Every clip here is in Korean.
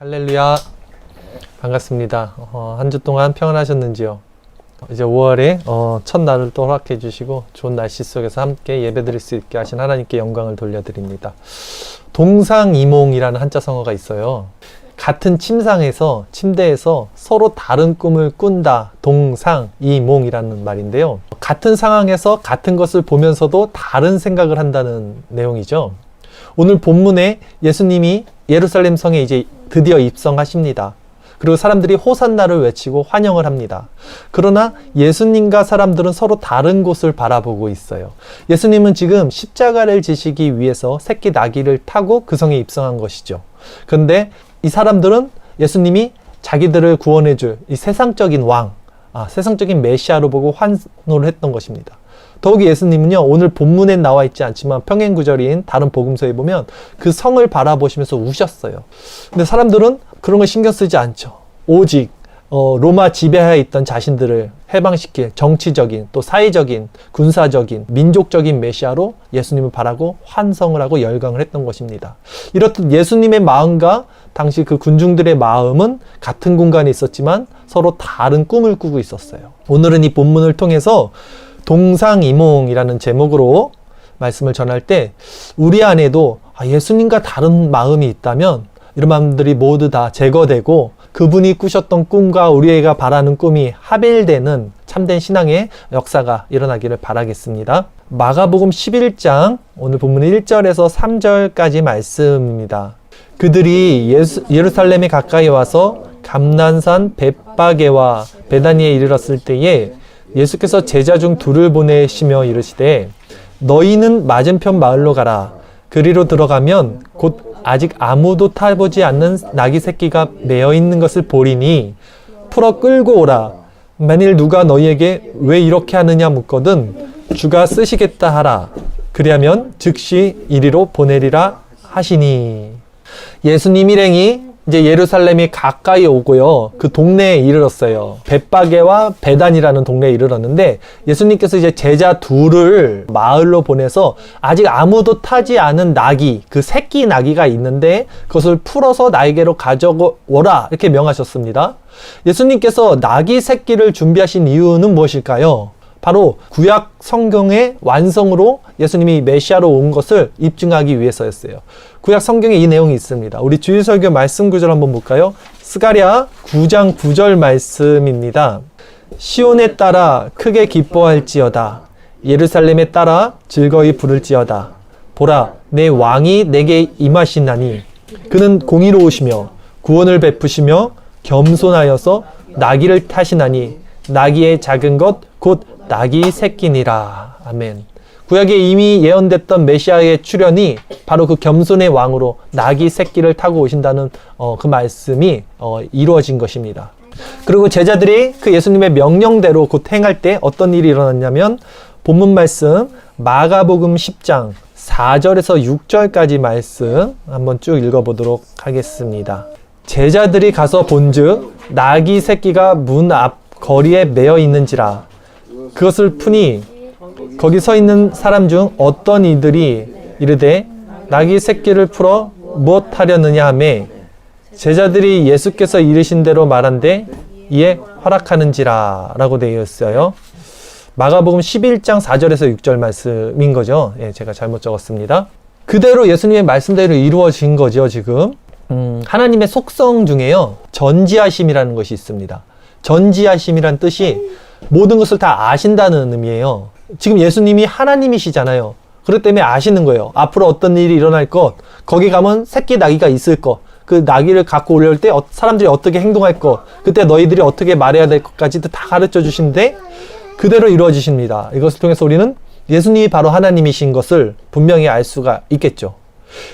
할렐루야. 반갑습니다. 한 주 동안 평안하셨는지요? 이제 5월에 첫날을 또 허락해 주시고 좋은 날씨 속에서 함께 예배드릴 수 있게 하신 하나님께 영광을 돌려드립니다. 동상이몽이라는 한자 성어가 있어요. 같은 침대에서 서로 다른 꿈을 꾼다. 동상이몽이라는 말인데요. 같은 상황에서 같은 것을 보면서도 다른 생각을 한다는 내용이죠. 오늘 본문에 예수님이 예루살렘 성에 이제 드디어 입성하십니다. 그리고 사람들이 호산나를 외치고 환영을 합니다. 그러나 예수님과 사람들은 서로 다른 곳을 바라보고 있어요. 예수님은 지금 십자가를 지시기 위해서 새끼 나귀를 타고 그 성에 입성한 것이죠. 그런데 이 사람들은 예수님이 자기들을 구원해줄 이 세상적인 세상적인 메시아로 보고 환호를 했던 것입니다. 더욱이 예수님은요, 오늘 본문에 나와 있지 않지만 평행구절인 다른 복음서에 보면 그 성을 바라보시면서 우셨어요. 근데 사람들은 그런 걸 신경 쓰지 않죠. 오직 로마 지배하에 있던 자신들을 해방시킬 정치적인, 또 사회적인, 군사적인, 민족적인 메시아로 예수님을 바라고 환성을 하고 열광을 했던 것입니다. 이렇듯 예수님의 마음과 당시 그 군중들의 마음은 같은 공간에 있었지만 서로 다른 꿈을 꾸고 있었어요. 오늘은 이 본문을 통해서 동상이몽이라는 제목으로 말씀을 전할 때 우리 안에도 예수님과 다른 마음이 있다면 이런 마음들이 모두 다 제거되고 그분이 꾸셨던 꿈과 우리가 바라는 꿈이 합일되는 참된 신앙의 역사가 일어나기를 바라겠습니다. 마가복음 11장 오늘 본문 1절에서 3절까지 말씀입니다. 그들이 예루살렘에 가까이 와서 감난산 벳바게와 베다니에 이르렀을 때에 예수께서 제자 중 둘을 보내시며 이르시되 너희는 맞은편 마을로 가라. 그리로 들어가면 곧 아직 아무도 타보지 않는 나귀 새끼가 매어 있는 것을 보리니 풀어 끌고 오라. 만일 누가 너희에게 왜 이렇게 하느냐 묻거든 주가 쓰시겠다 하라. 그리하면 즉시 이리로 보내리라 하시니. 예수님 일행이 이제 예루살렘이 가까이 오고요. 그 동네에 이르렀어요. 벳바게와 베단이라는 동네에 이르렀는데 예수님께서 이제 제자 둘을 마을로 보내서 아직 아무도 타지 않은 나귀, 그 새끼 나귀가 있는데 그것을 풀어서 나에게로 가져오라 이렇게 명하셨습니다. 예수님께서 나귀 새끼를 준비하신 이유는 무엇일까요? 바로 구약 성경의 완성으로 예수님이 메시아로 온 것을 입증하기 위해서였어요. 구약 성경에 이 내용이 있습니다. 우리 주일설교 말씀 구절 한번 볼까요? 스가랴 9장 9절 말씀입니다. 시온에 따라 크게 기뻐할지어다. 예루살렘에 따라 즐거이 부를지어다. 보라, 내 왕이 내게 임하시나니 그는 공의로우시며 구원을 베푸시며 겸손하여서 나귀를 타시나니 나귀의 작은 것 곧 나귀 새끼니라. 아멘. 구약에 이미 예언됐던 메시아의 출현이 바로 그 겸손의 왕으로 나귀 새끼를 타고 오신다는 그 말씀이 이루어진 것입니다. 그리고 제자들이 그 예수님의 명령대로 곧 행할 때 어떤 일이 일어났냐면 본문 말씀 마가복음 10장 4절에서 6절까지 말씀 한번 쭉 읽어보도록 하겠습니다. 제자들이 가서 본즉 나귀 새끼가 문 앞 거리에 매어 있는지라. 그것을 푸니 거기 서 있는 사람 중 어떤 이들이 이르되 나귀 새끼를 풀어 무엇 하려느냐 하매 제자들이 예수께서 이르신 대로 말한데 이에 허락하는지라 라고 되어 있어요. 마가복음 11장 4절에서 6절 말씀인 거죠. 제가 잘못 적었습니다. 그대로 예수님의 말씀대로 이루어진 거죠. 지금 하나님의 속성 중에요 전지하심이라는 것이 있습니다. 전지하심이란 뜻이 모든 것을 다 아신다는 의미예요. 지금 예수님이 하나님이시잖아요. 그렇기 때문에 아시는 거예요. 앞으로 어떤 일이 일어날 것, 거기 가면 새끼 나귀가 있을 것, 그 나귀를 갖고 올려올 때 사람들이 어떻게 행동할 것, 그때 너희들이 어떻게 말해야 될 것까지도 다 가르쳐 주시는데 그대로 이루어지십니다. 이것을 통해서 우리는 예수님이 바로 하나님이신 것을 분명히 알 수가 있겠죠.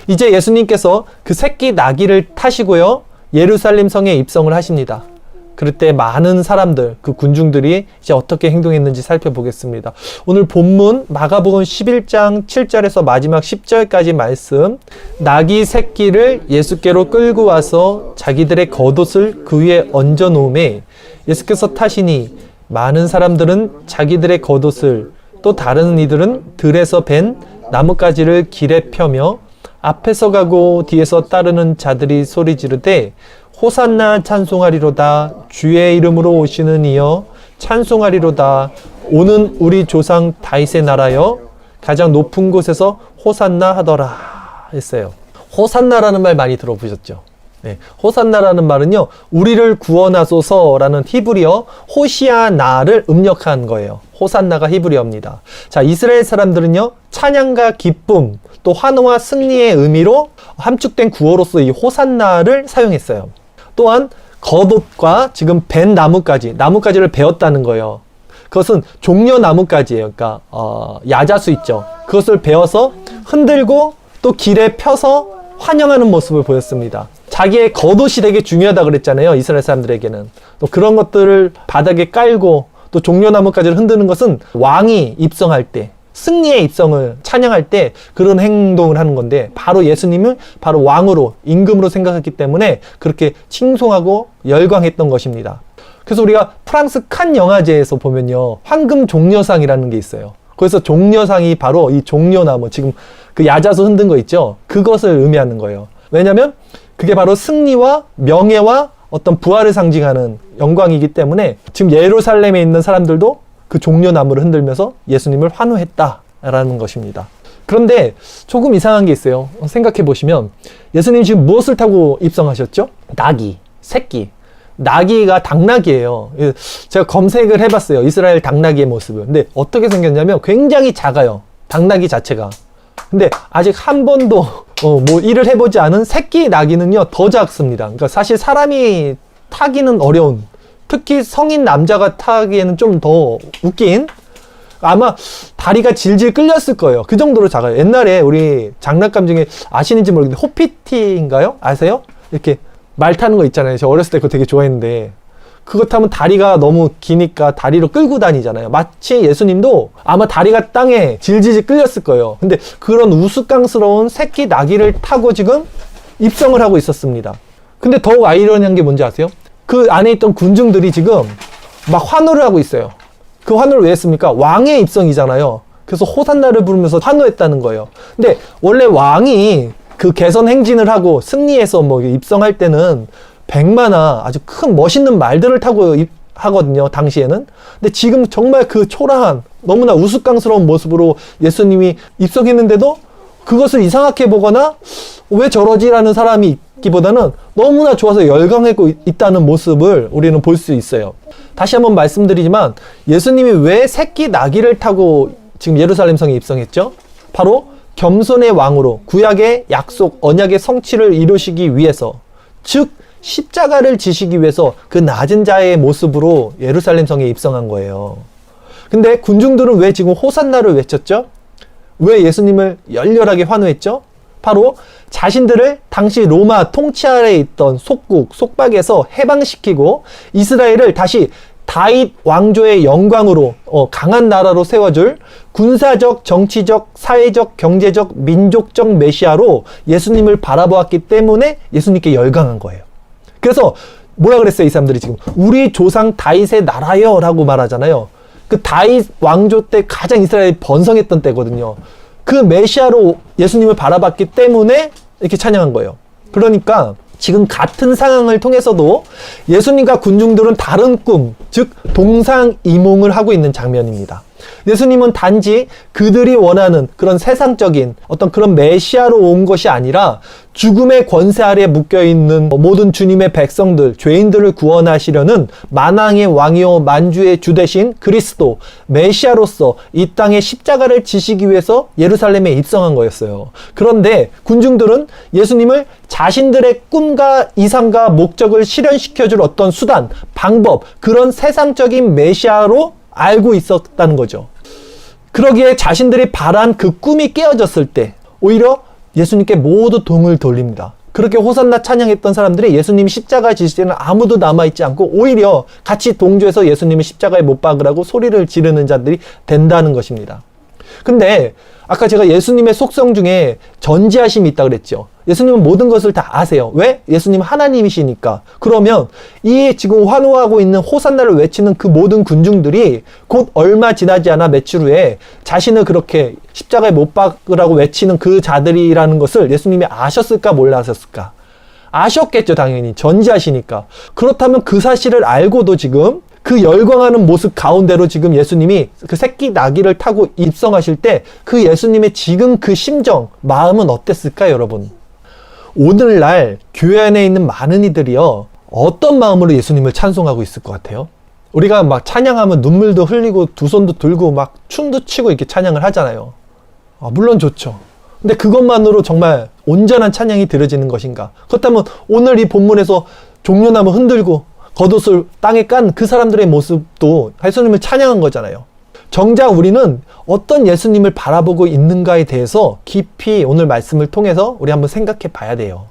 이제 예수님께서 그 새끼 나귀를 타시고요 예루살렘 성에 입성을 하십니다. 그럴 때 많은 사람들, 그 군중들이 이제 어떻게 행동했는지 살펴보겠습니다. 오늘 본문 마가복음 11장 7절에서 마지막 10절까지 말씀, 나귀 새끼를 예수께로 끌고 와서 자기들의 겉옷을 그 위에 얹어 놓음에 예수께서 타시니 많은 사람들은 자기들의 겉옷을 또 다른 이들은 들에서 벤 나뭇가지를 길에 펴며 앞에서 가고 뒤에서 따르는 자들이 소리 지르되 호산나 찬송하리로다. 주의 이름으로 오시는 이여 찬송하리로다. 오는 우리 조상 다윗의 나라여 가장 높은 곳에서 호산나 하더라 했어요. 호산나라는 말 많이 들어보셨죠? 네, 호산나라는 말은요, 우리를 구원하소서라는 히브리어 호시아나를 음력한 거예요. 호산나가 히브리어입니다. 자, 이스라엘 사람들은요, 찬양과 기쁨, 또 환호와 승리의 의미로 함축된 구어로서 이 호산나를 사용했어요. 또한 겉옷과 지금 벤 나뭇가지를 베었다는 거예요. 그것은 종려나뭇가지예요. 그러니까 야자수 있죠. 그것을 베어서 흔들고 또 길에 펴서 환영하는 모습을 보였습니다. 자기의 겉옷이 되게 중요하다 그랬잖아요. 이스라엘 사람들에게는. 또 그런 것들을 바닥에 깔고 또 종려나뭇가지를 흔드는 것은 왕이 입성할 때, 승리의 입성을 찬양할 때 그런 행동을 하는 건데, 바로 예수님을 바로 왕으로, 임금으로 생각했기 때문에 그렇게 칭송하고 열광했던 것입니다. 그래서 우리가 프랑스 칸 영화제에서 보면요, 황금 종려상이라는 게 있어요. 그래서 종려상이 바로 이 종려나무, 지금 그 야자수 흔든 거 있죠? 그것을 의미하는 거예요. 왜냐면 그게 바로 승리와 명예와 어떤 부활을 상징하는 영광이기 때문에 지금 예루살렘에 있는 사람들도 그 종려나무를 흔들면서 예수님을 환호했다라는 것입니다. 그런데 조금 이상한 게 있어요. 생각해 보시면 예수님 지금 무엇을 타고 입성하셨죠? 나귀, 새끼. 나귀가 당나귀예요. 제가 검색을 해봤어요. 이스라엘 당나귀의 모습을. 근데 어떻게 생겼냐면 굉장히 작아요. 당나귀 자체가. 근데 아직 한 번도 뭐 일을 해보지 않은 새끼 나귀는요 더 작습니다. 그러니까 사실 사람이 타기는 어려운, 특히 성인 남자가 타기에는 좀 더 웃긴, 아마 다리가 질질 끌렸을 거예요. 그 정도로 작아요. 옛날에 우리 장난감 중에 아시는지 모르겠는데 호피티인가요? 아세요? 이렇게 말 타는 거 있잖아요. 저 어렸을 때 그거 되게 좋아했는데 그거 타면 다리가 너무 기니까 다리로 끌고 다니잖아요. 마치 예수님도 아마 다리가 땅에 질질 끌렸을 거예요. 근데 그런 우스꽝스러운 새끼 나귀를 타고 지금 입성을 하고 있었습니다. 근데 더욱 아이러니한 게 뭔지 아세요? 그 안에 있던 군중들이 지금 막 환호를 하고 있어요. 그 환호를 왜 했습니까? 왕의 입성이잖아요. 그래서 호산나를 부르면서 환호했다는 거예요. 근데 원래 왕이 그 개선 행진을 하고 승리해서 뭐 입성할 때는 백마나 아주 큰 멋있는 말들을 타고 하거든요, 당시에는. 근데 지금 정말 그 초라한, 너무나 우스꽝스러운 모습으로 예수님이 입성했는데도 그것을 이상하게 보거나 왜 저러지라는 사람이 있기보다는 너무나 좋아서 열광하고 있다는 모습을 우리는 볼 수 있어요. 다시 한번 말씀드리지만 예수님이 왜 새끼 나귀를 타고 지금 예루살렘 성에 입성했죠? 바로 겸손의 왕으로 구약의 약속, 언약의 성취를 이루시기 위해서, 즉 십자가를 지시기 위해서 그 낮은 자의 모습으로 예루살렘 성에 입성한 거예요. 근데 군중들은 왜 지금 호산나를 외쳤죠? 왜 예수님을 열렬하게 환호했죠? 바로 자신들을 당시 로마 통치 아래에 있던 속국, 속박에서 해방시키고 이스라엘을 다시 다윗 왕조의 영광으로 강한 나라로 세워줄 군사적, 정치적, 사회적, 경제적, 민족적 메시아로 예수님을 바라보았기 때문에 예수님께 열광한 거예요. 그래서 뭐라 그랬어요? 이 사람들이 지금 우리 조상 다윗의 나라여 라고 말하잖아요. 그 다윗 왕조 때 가장 이스라엘이 번성했던 때거든요. 그 메시아로 예수님을 바라봤기 때문에 이렇게 찬양한 거예요. 그러니까 지금 같은 상황을 통해서도 예수님과 군중들은 다른 꿈, 즉 동상이몽을 하고 있는 장면입니다. 예수님은 단지 그들이 원하는 그런 세상적인 어떤 그런 메시아로 온 것이 아니라 죽음의 권세 아래 묶여있는 모든 주님의 백성들, 죄인들을 구원하시려는 만왕의 왕이요 만주의 주 되신 그리스도, 메시아로서 이 땅에 십자가를 지시기 위해서 예루살렘에 입성한 거였어요. 그런데 군중들은 예수님을 자신들의 꿈과 이상과 목적을 실현시켜줄 어떤 수단, 방법, 그런 세상적인 메시아로 알고 있었다는 거죠. 그러기에 자신들이 바란 그 꿈이 깨어졌을 때 오히려 예수님께 모두 등을 돌립니다. 그렇게 호산나 찬양했던 사람들이 예수님이 십자가에 지실 때는 아무도 남아있지 않고 오히려 같이 동조해서 예수님을 십자가에 못 박으라고 소리를 지르는 자들이 된다는 것입니다. 근데 아까 제가 예수님의 속성 중에 전지하심이 있다 그랬죠. 예수님은 모든 것을 다 아세요. 왜? 예수님은 하나님이시니까. 그러면 이 지금 환호하고 있는 호산나를 외치는 그 모든 군중들이 곧 얼마 지나지 않아 며칠 후에 자신을 그렇게 십자가에 못 박으라고 외치는 그 자들이라는 것을 예수님이 아셨을까 몰라셨을까? 아셨겠죠, 당연히. 전지하시니까. 그렇다면 그 사실을 알고도 지금 그 열광하는 모습 가운데로 지금 예수님이 그 새끼 나귀를 타고 입성하실 때 그 예수님의 지금 그 심정, 마음은 어땠을까요, 여러분? 오늘날 교회 안에 있는 많은 이들이요, 어떤 마음으로 예수님을 찬송하고 있을 것 같아요? 우리가 막 찬양하면 눈물도 흘리고 두 손도 들고 막 춤도 추고 이렇게 찬양을 하잖아요. 물론 좋죠. 근데 그것만으로 정말 온전한 찬양이 들어지는 것인가? 그렇다면 오늘 이 본문에서 종려나무 흔들고 겉옷을 땅에 깐 그 사람들의 모습도 예수님을 찬양한 거잖아요. 정작 우리는 어떤 예수님을 바라보고 있는가에 대해서 깊이 오늘 말씀을 통해서 우리 한번 생각해 봐야 돼요.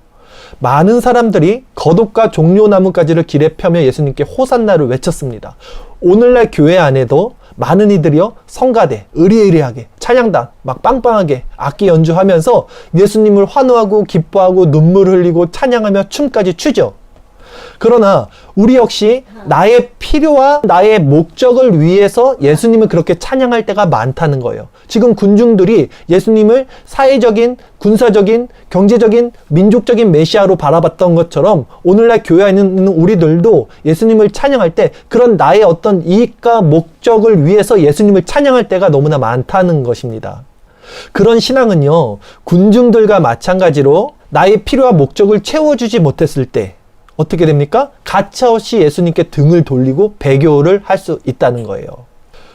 많은 사람들이 겉옷과 종려나무까지를 길에 펴며 예수님께 호산나를 외쳤습니다. 오늘날 교회 안에도 많은 이들이요, 성가대, 의리의리하게, 찬양단, 막 빵빵하게 악기 연주하면서 예수님을 환호하고 기뻐하고 눈물 흘리고 찬양하며 춤까지 추죠. 그러나 우리 역시 나의 필요와 나의 목적을 위해서 예수님을 그렇게 찬양할 때가 많다는 거예요. 지금 군중들이 예수님을 사회적인, 군사적인, 경제적인, 민족적인 메시아로 바라봤던 것처럼 오늘날 교회 안에 있는 우리들도 예수님을 찬양할 때 그런 나의 어떤 이익과 목적을 위해서 예수님을 찬양할 때가 너무나 많다는 것입니다. 그런 신앙은요, 군중들과 마찬가지로 나의 필요와 목적을 채워주지 못했을 때 어떻게 됩니까? 가차없이 예수님께 등을 돌리고 배교를 할 수 있다는 거예요.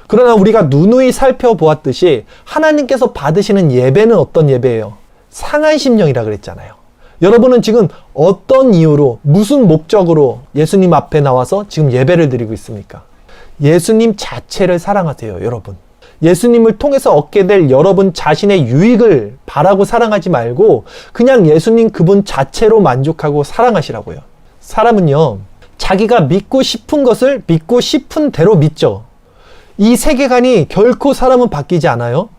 그러나 우리가 누누이 살펴보았듯이 하나님께서 받으시는 예배는 어떤 예배예요? 상한 심령이라 그랬잖아요. 여러분은 지금 어떤 이유로, 무슨 목적으로 예수님 앞에 나와서 지금 예배를 드리고 있습니까? 예수님 자체를 사랑하세요, 여러분. 예수님을 통해서 얻게 될 여러분 자신의 유익을 바라고 사랑하지 말고 그냥 예수님 그분 자체로 만족하고 사랑하시라고요. 사람은요, 자기가 믿고 싶은 것을 믿고 싶은 대로 믿죠. 이 세계관이 결코 사람은 바뀌지 않아요.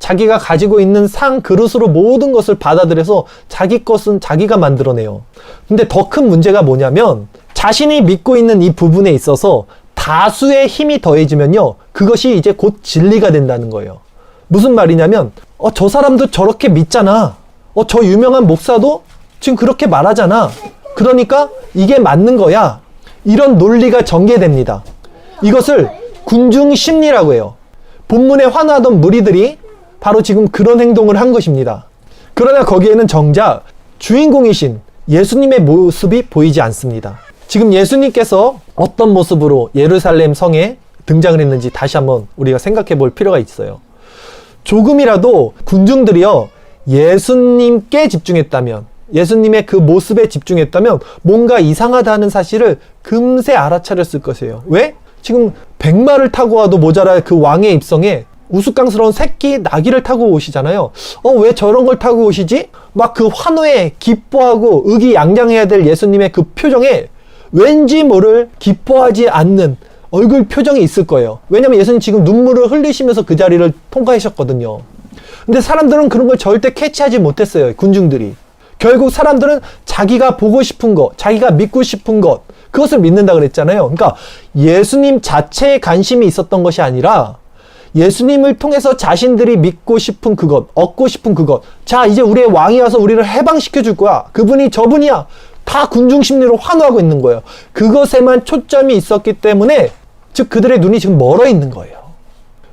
자기가 가지고 있는 상 그릇으로 모든 것을 받아들여서 자기 것은 자기가 만들어내요. 근데 더 큰 문제가 뭐냐면 자신이 믿고 있는 이 부분에 있어서 다수의 힘이 더해지면요, 그것이 이제 곧 진리가 된다는 거예요. 무슨 말이냐면 저 사람도 저렇게 믿잖아. 저 유명한 목사도 지금 그렇게 말하잖아. 그러니까 이게 맞는 거야. 이런 논리가 전개됩니다. 이것을 군중 심리라고 해요. 본문에 환호하던 무리들이 바로 지금 그런 행동을 한 것입니다. 그러나 거기에는 정작 주인공이신 예수님의 모습이 보이지 않습니다. 지금 예수님께서 어떤 모습으로 예루살렘 성에 등장을 했는지 다시 한번 우리가 생각해 볼 필요가 있어요. 조금이라도 군중들이요, 예수님께 집중했다면, 예수님의 그 모습에 집중했다면 뭔가 이상하다는 사실을 금세 알아차렸을 것이에요. 왜? 지금 백마를 타고 와도 모자랄 그 왕의 입성에 우스꽝스러운 새끼 나귀를 타고 오시잖아요. 왜 저런 걸 타고 오시지? 막 그 환호에 기뻐하고 의기양양해야 될 예수님의 그 표정에 왠지 모를 기뻐하지 않는 얼굴 표정이 있을 거예요. 왜냐면 예수님 지금 눈물을 흘리시면서 그 자리를 통과하셨거든요. 근데 사람들은 그런 걸 절대 캐치하지 못했어요, 군중들이. 결국 사람들은 자기가 보고 싶은 것, 자기가 믿고 싶은 것, 그것을 믿는다 그랬잖아요. 그러니까 예수님 자체에 관심이 있었던 것이 아니라 예수님을 통해서 자신들이 믿고 싶은 그것, 얻고 싶은 그것. 자, 이제 우리의 왕이 와서 우리를 해방시켜 줄 거야. 그분이 저분이야. 다 군중 심리로 환호하고 있는 거예요. 그것에만 초점이 있었기 때문에, 즉 그들의 눈이 지금 멀어 있는 거예요.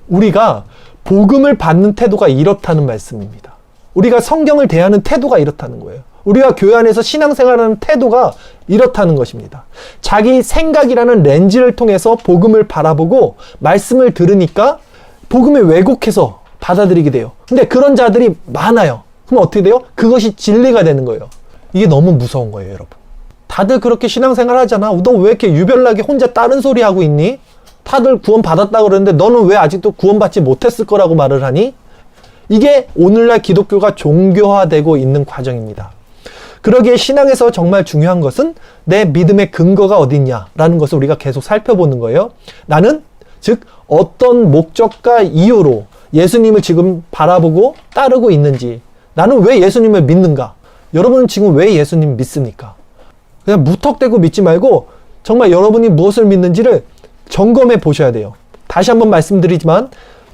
우리가 복음을 받는 태도가 이렇다는 말씀입니다. 우리가 성경을 대하는 태도가 이렇다는 거예요. 우리가 교회 안에서 신앙생활하는 태도가 이렇다는 것입니다. 자기 생각이라는 렌즈를 통해서 복음을 바라보고 말씀을 들으니까 복음을 왜곡해서 받아들이게 돼요. 근데 그런 자들이 많아요. 그럼 어떻게 돼요? 그것이 진리가 되는 거예요. 이게 너무 무서운 거예요, 여러분. 다들 그렇게 신앙생활 하잖아. 너 왜 이렇게 유별나게 혼자 다른 소리 하고 있니? 다들 구원 받았다고 그러는데 너는 왜 아직도 구원받지 못했을 거라고 말을 하니? 이게 오늘날 기독교가 종교화되고 있는 과정입니다. 그러기에 신앙에서 정말 중요한 것은 내 믿음의 근거가 어딨냐라는 것을 우리가 계속 살펴보는 거예요. 나는 즉 어떤 목적과 이유로 예수님을 지금 바라보고 따르고 있는지, 나는 왜 예수님을 믿는가? 여러분은 지금 왜 예수님 믿습니까? 그냥 무턱대고 믿지 말고 정말 여러분이 무엇을 믿는지를 점검해 보셔야 돼요. 다시 한번 말씀드리지만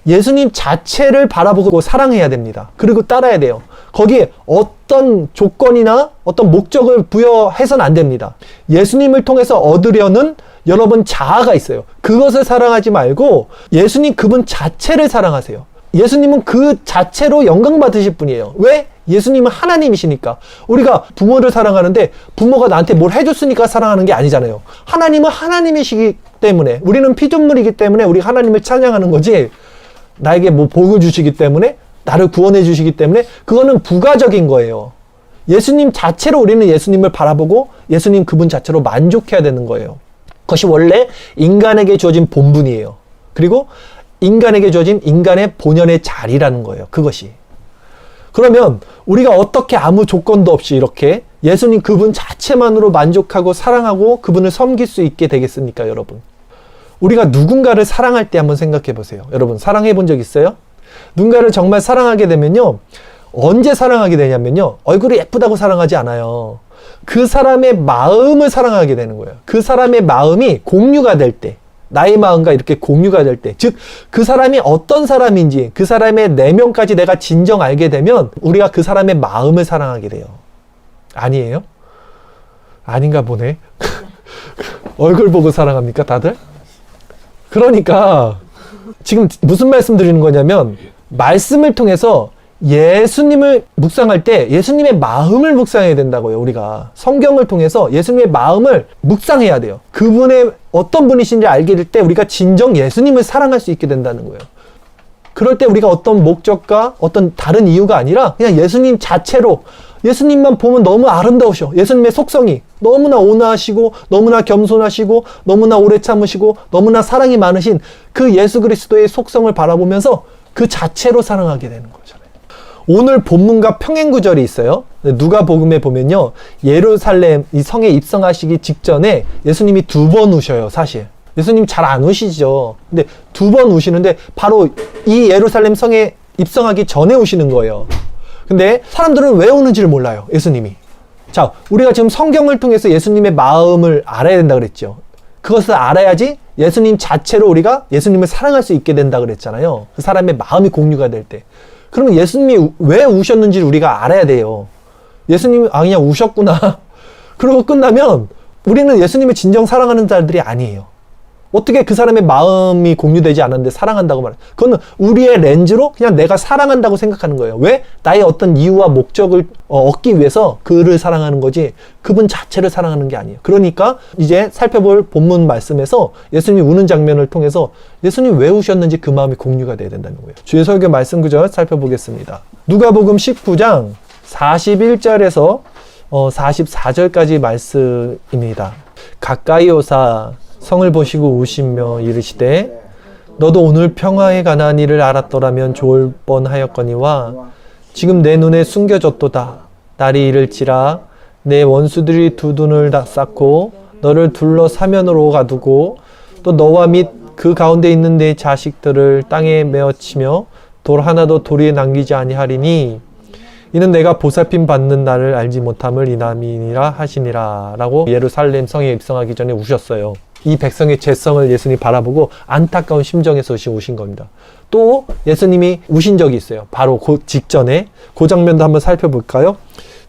예수님 자체를 바라보고 사랑해야 됩니다. 그리고 따라야 돼요. 거기에 어떤 조건이나 어떤 목적을 부여해서는 안 됩니다. 예수님을 통해서 얻으려는 여러분 자아가 있어요. 그것을 사랑하지 말고 예수님 그분 자체를 사랑하세요. 예수님은 그 자체로 영광 받으실 분이에요. 왜? 예수님은 하나님이시니까. 우리가 부모를 사랑하는데 부모가 나한테 뭘 해줬으니까 사랑하는 게 아니잖아요. 하나님은 하나님이시기 때문에, 우리는 피조물이기 때문에 우리 하나님을 찬양하는 거지, 나에게 뭐 복을 주시기 때문에, 나를 구원해 주시기 때문에, 그거는 부가적인 거예요. 예수님 자체로 우리는 예수님을 바라보고 예수님 그분 자체로 만족해야 되는 거예요. 그것이 원래 인간에게 주어진 본분이에요. 그리고 인간에게 주어진 인간의 본연의 자리라는 거예요. 그것이. 그러면 우리가 어떻게 아무 조건도 없이 이렇게 예수님 그분 자체만으로 만족하고 사랑하고 그분을 섬길 수 있게 되겠습니까, 여러분? 우리가 누군가를 사랑할 때 한번 생각해 보세요. 여러분, 사랑해 본 적 있어요? 누군가를 정말 사랑하게 되면요, 언제 사랑하게 되냐면요, 얼굴이 예쁘다고 사랑하지 않아요. 그 사람의 마음을 사랑하게 되는 거예요. 그 사람의 마음이 공유가 될 때, 나의 마음과 이렇게 공유가 될 때, 즉 그 사람이 어떤 사람인지 그 사람의 내면까지 내가 진정 알게 되면 우리가 그 사람의 마음을 사랑하게 돼요. 아니에요? 아닌가 보네. 얼굴 보고 사랑합니까, 다들? 그러니까 지금 무슨 말씀 드리는 거냐면, 말씀을 통해서 예수님을 묵상할 때 예수님의 마음을 묵상해야 된다고요. 우리가 성경을 통해서 예수님의 마음을 묵상해야 돼요. 그분의 어떤 분이신지 알게 될 때 우리가 진정 예수님을 사랑할 수 있게 된다는 거예요. 그럴 때 우리가 어떤 목적과 어떤 다른 이유가 아니라 그냥 예수님 자체로, 예수님만 보면 너무 아름다우셔. 예수님의 속성이 너무나 온화하시고 너무나 겸손하시고 너무나 오래 참으시고 너무나 사랑이 많으신 그 예수 그리스도의 속성을 바라보면서 그 자체로 사랑하게 되는 거잖아요. 오늘 본문과 평행구절이 있어요. 누가복음에 보면요, 예루살렘 이 성에 입성하시기 직전에 예수님이 2번 우셔요. 사실 예수님 잘 안 우시죠. 근데 2번 우시는데 바로 이 예루살렘 성에 입성하기 전에 우시는 거예요. 근데 사람들은 왜 우는지를 몰라요, 예수님이. 자, 우리가 지금 성경을 통해서 예수님의 마음을 알아야 된다 그랬죠. 그것을 알아야지 예수님 자체로 우리가 예수님을 사랑할 수 있게 된다 그랬잖아요. 그 사람의 마음이 공유가 될 때. 그러면 예수님이 왜 우셨는지를 우리가 알아야 돼요. 예수님이 그냥 우셨구나. 그러고 끝나면 우리는 예수님을 진정 사랑하는 자들이 아니에요. 어떻게 그 사람의 마음이 공유되지 않았는데 사랑한다고 말해요? 그거는 우리의 렌즈로 그냥 내가 사랑한다고 생각하는 거예요. 왜? 나의 어떤 이유와 목적을 얻기 위해서 그를 사랑하는 거지 그분 자체를 사랑하는 게 아니에요. 그러니까 이제 살펴볼 본문 말씀에서 예수님이 우는 장면을 통해서 예수님이 왜 우셨는지 그 마음이 공유가 돼야 된다는 거예요. 주의 설교 말씀 구절 살펴보겠습니다. 누가복음 19장 41절에서 44절까지 말씀입니다. 가까이 오사 성을 보시고 우시며 이르시되 너도 오늘 평화에 관한 일을 알았더라면 좋을 뻔하였거니와 지금 내 눈에 숨겨졌도다. 날이 이를지라 내 원수들이 두 눈을 다 쌓고 너를 둘러 사면으로 가두고 또 너와 및 그 가운데 있는 내 자식들을 땅에 메어치며 돌 하나도 돌 위에 남기지 아니하리니 이는 내가 보살핌 받는 날을 알지 못함을 이남이니라 하시니라 라고 예루살렘 성에 입성하기 전에 우셨어요. 이 백성의 죄성을 예수님이 바라보고 안타까운 심정에서 우신 겁니다. 또 예수님이 우신 적이 있어요. 바로 그 직전에 그 장면도 한번 살펴볼까요?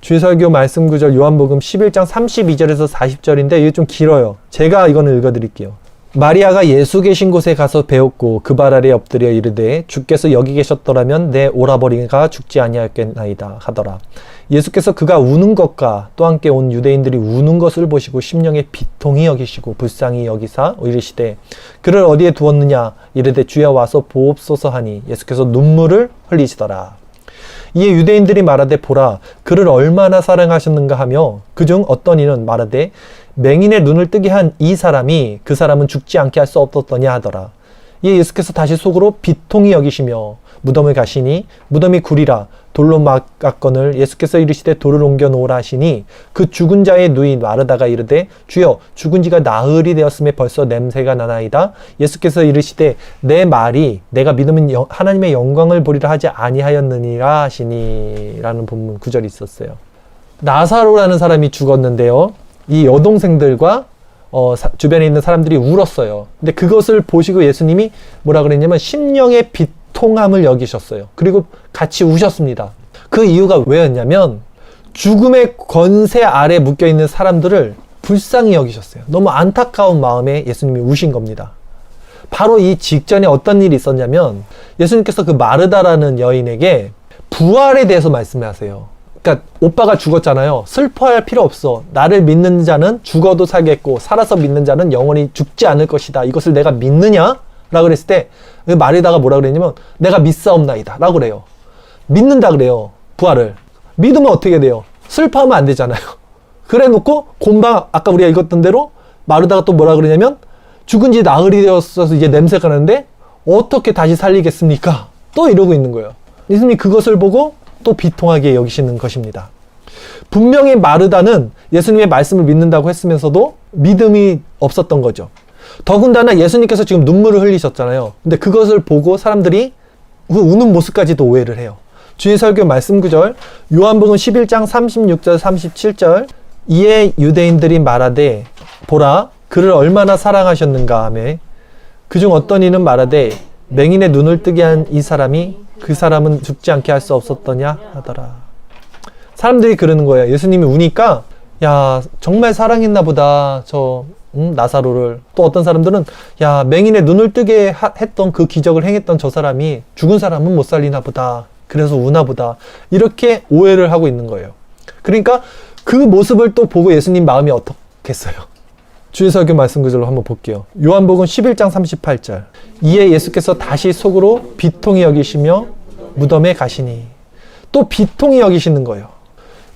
주의 설교 말씀 구절 요한복음 11장 32절에서 40절인데 이게 좀 길어요. 제가 이거는 읽어드릴게요. 마리아가 예수 계신 곳에 가서 배웠고 그 발 아래에 엎드려 이르되 주께서 여기 계셨더라면 내 오라버니가 죽지 아니하였겠나이다 하더라. 예수께서 그가 우는 것과 또 함께 온 유대인들이 우는 것을 보시고 심령에 비통히 여기시고 불쌍히 여기사 이르시되 그를 어디에 두었느냐 이르되 주여 와서 보옵소서 하니 예수께서 눈물을 흘리시더라. 이에 유대인들이 말하되 보라 그를 얼마나 사랑하셨는가 하며 그중 어떤 이는 말하되 맹인의 눈을 뜨게 한 이 사람이 그 사람은 죽지 않게 할 수 없었더냐 하더라. 이에 예수께서 다시 속으로 비통히 여기시며 무덤을 가시니 무덤이 구리라 돌로 막았거늘 예수께서 이르시되 돌을 옮겨 놓으라 하시니 그 죽은 자의 누이 마르다가 이르되 주여 죽은 지가 나흘이 되었음에 벌써 냄새가 나나이다. 예수께서 이르시되 내 말이 내가 믿으면 하나님의 영광을 보리라 하지 아니하였느니라 하시니 라는 본문 구절이 있었어요. 나사로라는 사람이 죽었는데요, 이 여동생들과 주변에 있는 사람들이 울었어요. 근데 그것을 보시고 예수님이 뭐라 그랬냐면 심령의 비통함을 여기셨어요. 그리고 같이 우셨습니다. 그 이유가 왜였냐면 죽음의 권세 아래 묶여있는 사람들을 불쌍히 여기셨어요. 너무 안타까운 마음에 예수님이 우신 겁니다. 바로 이 직전에 어떤 일이 있었냐면 예수님께서 그 마르다라는 여인에게 부활에 대해서 말씀하세요. 그러니까 오빠가 죽었잖아요. 슬퍼할 필요 없어. 나를 믿는 자는 죽어도 살겠고 살아서 믿는 자는 영원히 죽지 않을 것이다. 이것을 내가 믿느냐? 라고 그랬을 때 마르다가 뭐라 그랬냐면 내가 믿사옵나이다 라고 그래요. 믿는다 그래요. 부활을. 믿으면 어떻게 돼요? 슬퍼하면 안 되잖아요. 그래 놓고 곰방 아까 우리가 읽었던 대로 마르다가 또 뭐라 그러냐면 죽은 지 나흘이 되었어서 이제 냄새가 나는데 어떻게 다시 살리겠습니까? 또 이러고 있는 거예요. 예수님이 그것을 보고 또 비통하게 여기시는 것입니다. 분명히 마르다는 예수님의 말씀을 믿는다고 했으면서도 믿음이 없었던 거죠. 더군다나 예수님께서 지금 눈물을 흘리셨잖아요. 근데 그것을 보고 사람들이 우는 모습까지도 오해를 해요. 주의 설교 말씀 구절 요한복음 11장 36절 37절 이에 유대인들이 말하되 보라 그를 얼마나 사랑하셨는가 하며 그중 어떤 이는 말하되 맹인의 눈을 뜨게 한 이 사람이 그 사람은 죽지 않게 할 수 없었더냐 하더라. 사람들이 그러는 거예요. 예수님이 우니까 야 정말 사랑했나 보다 저 나사로를. 또 어떤 사람들은 야 맹인의 눈을 뜨게 했던 그 기적을 행했던 저 사람이 죽은 사람은 못 살리나 보다. 그래서 우나 보다. 이렇게 오해를 하고 있는 거예요. 그러니까 그 모습을 또 보고 예수님 마음이 어떻겠어요? 주의 설교 말씀 구절로 한번 볼게요. 요한복음 11장 38절 이에 예수께서 다시 속으로 비통히 여기시며 무덤에 가시니. 또 비통히 여기시는 거예요.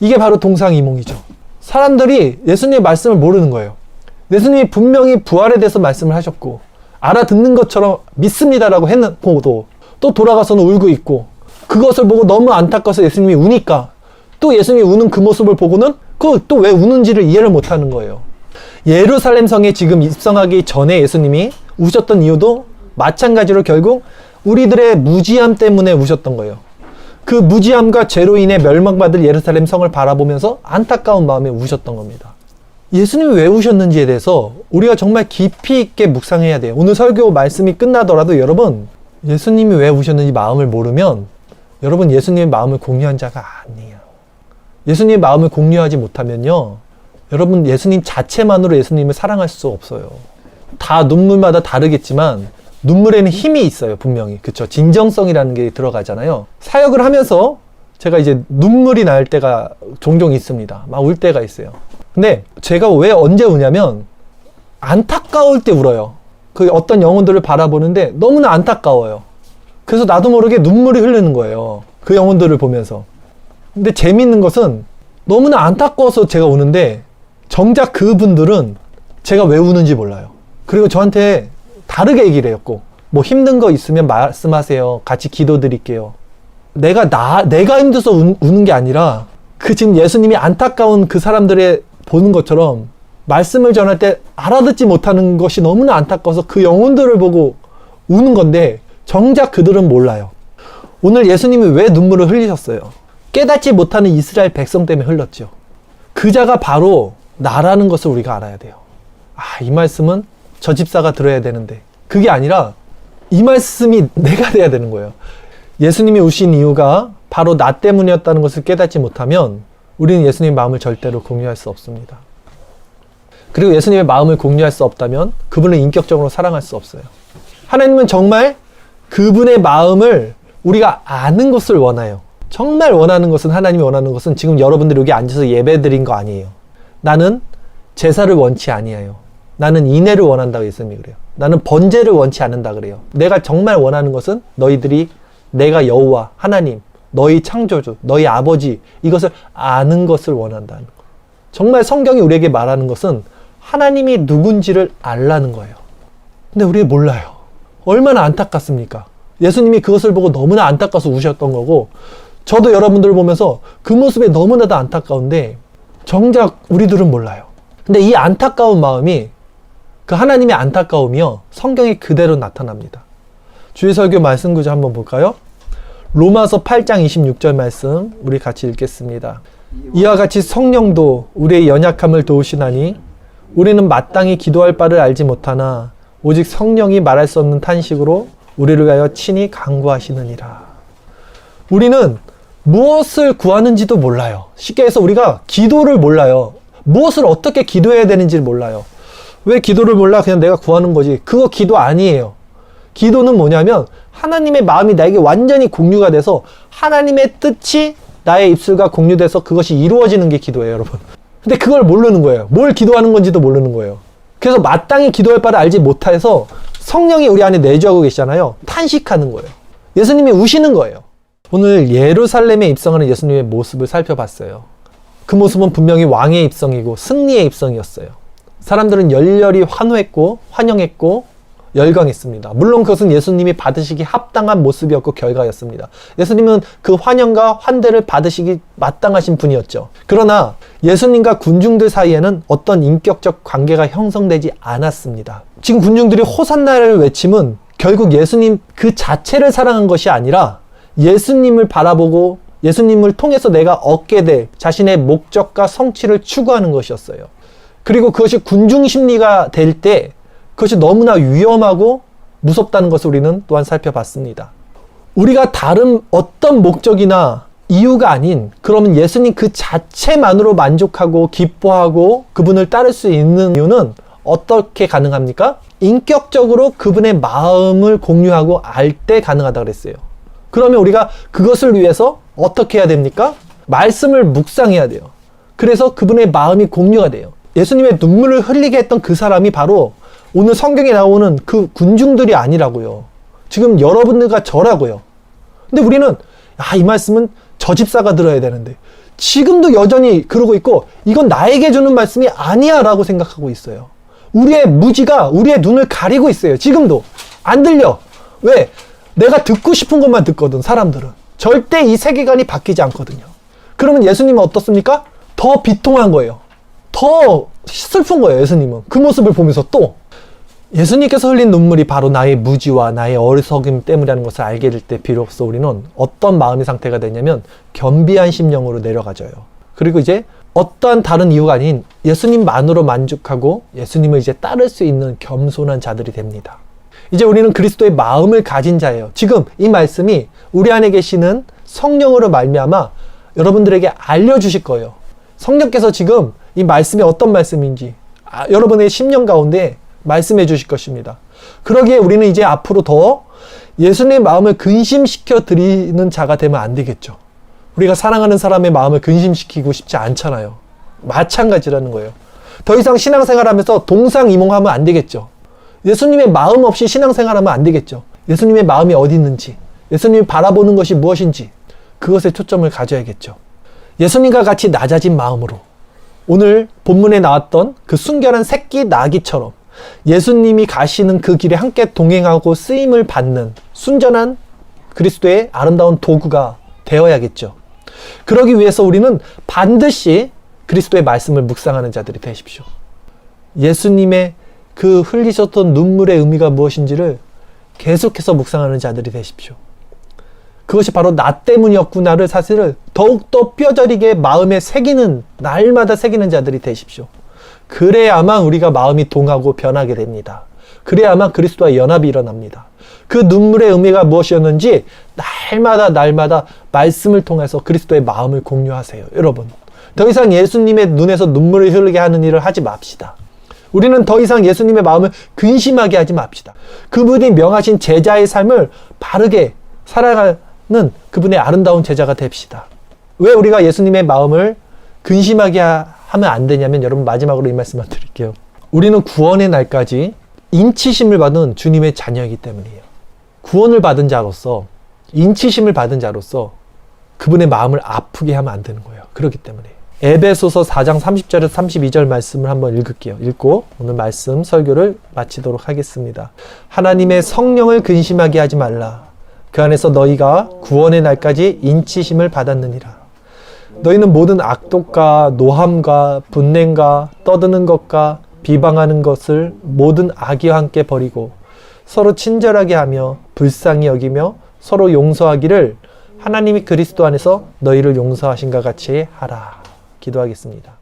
이게 바로 동상이몽이죠. 사람들이 예수님의 말씀을 모르는 거예요. 예수님이 분명히 부활에 대해서 말씀을 하셨고 알아듣는 것처럼 믿습니다라고 했고도 또 돌아가서는 울고 있고 그것을 보고 너무 안타까워서 예수님이 우니까 또 예수님이 우는 그 모습을 보고는 그 또 왜 우는지를 이해를 못하는 거예요. 예루살렘 성에 지금 입성하기 전에 예수님이 우셨던 이유도 마찬가지로 결국 우리들의 무지함 때문에 우셨던 거예요. 그 무지함과 죄로 인해 멸망받을 예루살렘 성을 바라보면서 안타까운 마음에 우셨던 겁니다. 예수님이 왜 우셨는지에 대해서 우리가 정말 깊이 있게 묵상해야 돼요. 오늘 설교 말씀이 끝나더라도 여러분 예수님이 왜 우셨는지 마음을 모르면 여러분 예수님의 마음을 공유한 자가 아니에요. 예수님의 마음을 공유하지 못하면요 여러분 예수님 자체만으로 예수님을 사랑할 수 없어요. 다 눈물마다 다르겠지만 눈물에는 힘이 있어요. 분명히. 그쵸? 진정성이라는 게 들어가잖아요. 사역을 하면서 제가 이제 눈물이 날 때가 종종 있습니다. 막 울 때가 있어요. 근데 제가 왜 언제 우냐면 안타까울 때 울어요. 그 어떤 영혼들을 바라보는데 너무나 안타까워요. 그래서 나도 모르게 눈물이 흐르는 거예요. 그 영혼들을 보면서. 근데 재밌는 것은 너무나 안타까워서 제가 우는데 정작 그분들은 제가 왜 우는지 몰라요. 그리고 저한테 다르게 얘기를 해요. 꼭. 뭐 힘든 거 있으면 말씀하세요. 같이 기도드릴게요. 내가 힘들어서 우는 게 아니라 그 지금 예수님이 안타까운 그 사람들의 보는 것처럼 말씀을 전할 때 알아듣지 못하는 것이 너무나 안타까워서 그 영혼들을 보고 우는 건데 정작 그들은 몰라요. 오늘 예수님이 왜 눈물을 흘리셨어요? 깨닫지 못하는 이스라엘 백성 때문에 흘렀죠. 그 자가 바로 나라는 것을 우리가 알아야 돼요. 이 말씀은 저 집사가 들어야 되는데 그게 아니라 이 말씀이 내가 돼야 되는 거예요. 예수님이 우신 이유가 바로 나 때문이었다는 것을 깨닫지 못하면 우리는 예수님의 마음을 절대로 공유할 수 없습니다. 그리고 예수님의 마음을 공유할 수 없다면 그분을 인격적으로 사랑할 수 없어요. 하나님은 정말 그분의 마음을 우리가 아는 것을 원해요. 정말 원하는 것은 하나님이 원하는 것은 지금 여러분들이 여기 앉아서 예배드린 거 아니에요. 나는 제사를 원치 아니에요. 나는 인애를 원한다고 예수님이 그래요. 나는 번제를 원치 않는다 그래요. 내가 정말 원하는 것은 너희들이 내가 여호와 하나님 너희 창조주 너희 아버지 이것을 아는 것을 원한다는 거예요. 정말 성경이 우리에게 말하는 것은 하나님이 누군지를 알라는 거예요. 근데 우리는 몰라요. 얼마나 안타깝습니까? 예수님이 그것을 보고 너무나 안타까워서 우셨던 거고, 저도 여러분들을 보면서 그 모습에 너무나도 안타까운데 정작 우리들은 몰라요. 근데 이 안타까운 마음이, 그 하나님의 안타까움이요, 성경에 그대로 나타납니다. 주의 설교 말씀 구절 한번 볼까요? 로마서 8장 26절 말씀 우리 같이 읽겠습니다. 이와 같이 성령도 우리의 연약함을 도우시나니 우리는 마땅히 기도할 바를 알지 못하나 오직 성령이 말할 수 없는 탄식으로 우리를 위하여 친히 간구하시느니라. 우리는 무엇을 구하는지도 몰라요. 쉽게 해서 우리가 기도를 몰라요. 무엇을 어떻게 기도해야 되는지를 몰라요. 왜 기도를 몰라? 그냥 내가 구하는 거지. 그거 기도 아니에요. 기도는 뭐냐면 하나님의 마음이 나에게 완전히 공유가 돼서 하나님의 뜻이 나의 입술과 공유돼서 그것이 이루어지는 게 기도예요, 여러분. 근데 그걸 모르는 거예요. 뭘 기도하는 건지도 모르는 거예요. 그래서 마땅히 기도할 바를 알지 못해서 성령이 우리 안에 내주하고 계시잖아요. 탄식하는 거예요. 예수님이 우시는 거예요. 오늘 예루살렘에 입성하는 예수님의 모습을 살펴봤어요. 그 모습은 분명히 왕의 입성이고 승리의 입성이었어요. 사람들은 열렬히 환호했고 환영했고 열광했습니다. 물론 그것은 예수님이 받으시기 합당한 모습이었고 결과였습니다. 예수님은 그 환영과 환대를 받으시기 마땅하신 분이었죠. 그러나 예수님과 군중들 사이에는 어떤 인격적 관계가 형성되지 않았습니다. 지금 군중들이 호산나를 외침은 결국 예수님 그 자체를 사랑한 것이 아니라 예수님을 바라보고 예수님을 통해서 내가 얻게 될 자신의 목적과 성취를 추구하는 것이었어요. 그리고 그것이 군중 심리가 될 때 그것이 너무나 위험하고 무섭다는 것을 우리는 또한 살펴봤습니다. 우리가 다른 어떤 목적이나 이유가 아닌, 그러면 예수님 그 자체만으로 만족하고 기뻐하고 그분을 따를 수 있는 이유는 어떻게 가능합니까? 인격적으로 그분의 마음을 공유하고 알 때 가능하다고 그랬어요. 그러면 우리가 그것을 위해서 어떻게 해야 됩니까? 말씀을 묵상해야 돼요. 그래서 그분의 마음이 공유가 돼요. 예수님의 눈물을 흘리게 했던 그 사람이 바로 오늘 성경에 나오는 그 군중들이 아니라고요. 지금 여러분들과 저라고요. 근데 우리는 이 말씀은 저 집사가 들어야 되는데 지금도 여전히 그러고 있고 이건 나에게 주는 말씀이 아니야 라고 생각하고 있어요. 우리의 무지가 우리의 눈을 가리고 있어요. 지금도 안 들려. 왜? 내가 듣고 싶은 것만 듣거든. 사람들은 절대 이 세계관이 바뀌지 않거든요. 그러면 예수님은 어떻습니까? 더 비통한 거예요. 더 슬픈 거예요. 예수님은 그 모습을 보면서 또 예수님께서 흘린 눈물이 바로 나의 무지와 나의 어리석음 때문이라는 것을 알게 될 때 비로소 우리는 어떤 마음의 상태가 되냐면 겸비한 심령으로 내려가져요. 그리고 이제 어떠한 다른 이유가 아닌 예수님만으로 만족하고 예수님을 이제 따를 수 있는 겸손한 자들이 됩니다. 이제 우리는 그리스도의 마음을 가진 자예요. 지금 이 말씀이 우리 안에 계시는 성령으로 말미암아 여러분들에게 알려주실 거예요. 성령께서 지금 이 말씀이 어떤 말씀인지 여러분의 심령 가운데 말씀해 주실 것입니다. 그러기에 우리는 이제 앞으로 더 예수님의 마음을 근심시켜 드리는 자가 되면 안 되겠죠. 우리가 사랑하는 사람의 마음을 근심시키고 싶지 않잖아요. 마찬가지라는 거예요. 더 이상 신앙생활하면서 동상이몽하면 안 되겠죠. 예수님의 마음 없이 신앙생활하면 안 되겠죠. 예수님의 마음이 어디 있는지, 예수님이 바라보는 것이 무엇인지 그것에 초점을 가져야겠죠. 예수님과 같이 낮아진 마음으로 오늘 본문에 나왔던 그 순결한 새끼 나귀처럼 예수님이 가시는 그 길에 함께 동행하고 쓰임을 받는 순전한 그리스도의 아름다운 도구가 되어야겠죠. 그러기 위해서 우리는 반드시 그리스도의 말씀을 묵상하는 자들이 되십시오. 예수님의 그 흘리셨던 눈물의 의미가 무엇인지를 계속해서 묵상하는 자들이 되십시오. 그것이 바로 나 때문이었구나를 사실을 더욱더 뼈저리게 마음에 새기는, 날마다 새기는 자들이 되십시오. 그래야만 우리가 마음이 동하고 변하게 됩니다. 그래야만 그리스도와 연합이 일어납니다. 그 눈물의 의미가 무엇이었는지 날마다 말씀을 통해서 그리스도의 마음을 공유하세요. 여러분, 더 이상 예수님의 눈에서 눈물을 흐르게 하는 일을 하지 맙시다. 우리는 더 이상 예수님의 마음을 근심하게 하지 맙시다. 그분이 명하신 제자의 삶을 바르게 살아가는 그분의 아름다운 제자가 됩시다. 왜 우리가 예수님의 마음을 근심하게 하면 안 되냐면, 여러분 마지막으로 이 말씀만 드릴게요. 우리는 구원의 날까지 인치심을 받은 주님의 자녀이기 때문이에요. 구원을 받은 자로서, 인치심을 받은 자로서 그분의 마음을 아프게 하면 안 되는 거예요. 그렇기 때문에 에베소서 4장 30절에서 32절 말씀을 한번 읽을게요. 읽고 오늘 말씀 설교를 마치도록 하겠습니다. 하나님의 성령을 근심하게 하지 말라. 그 안에서 너희가 구원의 날까지 인치심을 받았느니라. 너희는 모든 악독과 노함과 분냄과 떠드는 것과 비방하는 것을 모든 악의와 함께 버리고 서로 친절하게 하며 불쌍히 여기며 서로 용서하기를 하나님이 그리스도 안에서 너희를 용서하신 것 같이 하라. 기도하겠습니다.